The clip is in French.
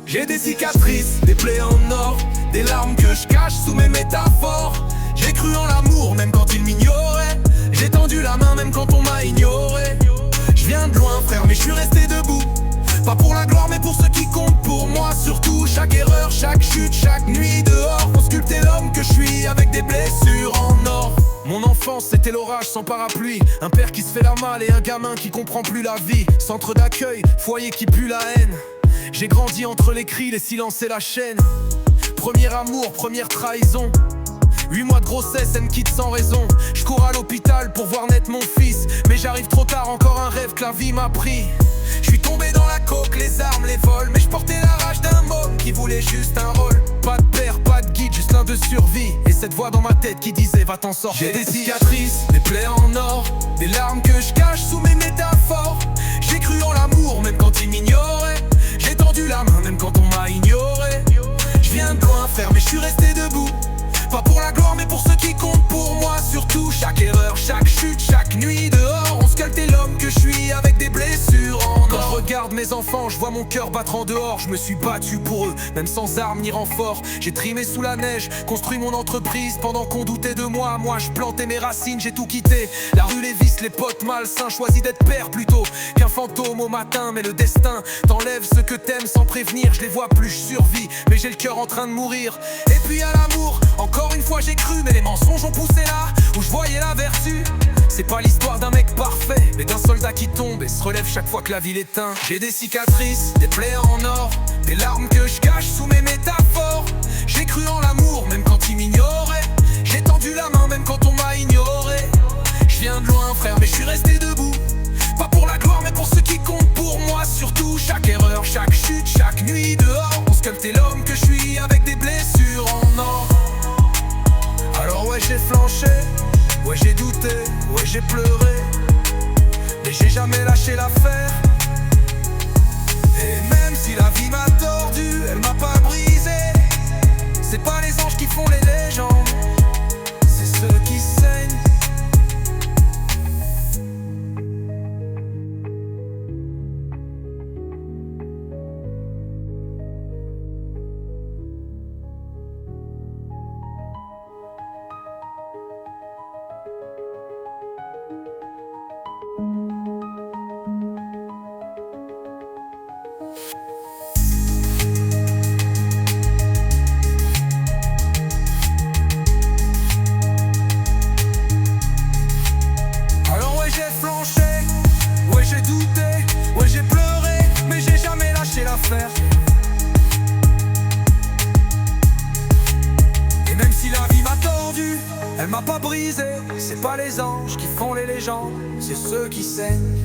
J'ai des cicatrices, des plaies en or, des larmes que je cache sous mes métaphores. J'ai cru en l'amour même quand il m'ignorait. J'ai tendu la main même quand on m'a ignoré. Je viens de loin frère mais je suis resté debout. Pas pour la gloire mais pour ce qui compte pour moi surtout. Chaque erreur, chaque chute, chaque nuit dehors ont sculpté l'homme que je suis avec des blessures en or. Mon enfance c'était l'orage sans parapluie, un père qui se fait la malle et un gamin qui comprend plus la vie. Centre d'accueil, foyer qui pue la haine. J'ai grandi entre les cris, les silences et la chaîne. Premier amour, première trahison. 8 mois de grossesse, elle me quitte sans raison. Je cours à l'hôpital pour voir naître mon fils, mais j'arrive trop tard, encore un rêve que la vie m'a pris. Je suis tombé dans la coque, les armes, les vols, mais je portais la rage d'un môme qui voulait juste un rôle. Pas de père, pas de guide, juste l'un de survie. Et cette voix dans ma tête qui disait va t'en sortir. J'ai des cicatrices, des plaies en or, des larmes que je cache sous mes métaphores. J'ai cru en l'amour même quand il m'ignorait. J'ai tendu la main même quand on m'a ignoré. Je viens de loin frère mais je suis resté debout. Pas pour la gloire mais pour ce qui compte pour moi surtout. Chaque erreur, chaque chute, chaque nuit dehors ont sculpté l'homme que je suis avec des blessures en or. Quand je regarde mes enfants, je vois mon cœur battre en dehors. Je me suis battu pour eux, même sans armes ni renfort. J'ai trimé sous la neige, construit mon entreprise pendant qu'on doutait de moi. Moi je plantais mes racines, j'ai tout quitté. La rue, les vices, les potes malsains. Choisis d'être père plutôt qu'un fantôme au matin. Mais le destin t'enlève ce que t'aimes sans prévenir. Je les vois plus, je survis, mais j'ai le cœur en train de mourir. Et puis à l'amour, encore une fois j'ai cru, mais les mensonges ont poussé là où je voyais la vertu. C'est pas l'histoire d'un mec parfait, mais d'un soldat qui tombe et se relève chaque fois que la vie l'éteint. J'ai des cicatrices, des plaies en or, des larmes que je cache sous mes métaphores. J'ai cru en l'amour même quand il m'ignorait. J'ai tendu la main même quand on m'a ignoré. Je viens de loin frère mais je suis resté debout. Pas pour la gloire mais pour ce qui compte pour moi surtout. Chaque erreur, chaque chute, chaque nuit dehors ont sculpté l'homme que je suis avec des blessures en or. Alors ouais j'ai flanché, ouais j'ai douté, ouais j'ai pleuré, mais j'ai jamais lâché l'affaire. Et même si la vie m'a tordu, elle m'a pas brisé. C'est pas les anges qui font les légendes, c'est ceux qui saignent. Ouais j'ai douté, ouais j'ai pleuré, mais j'ai jamais lâché l'affaire. Et même si la vie m'a tordu, elle m'a pas brisé. C'est pas les anges qui font les légendes, c'est ceux qui saignent.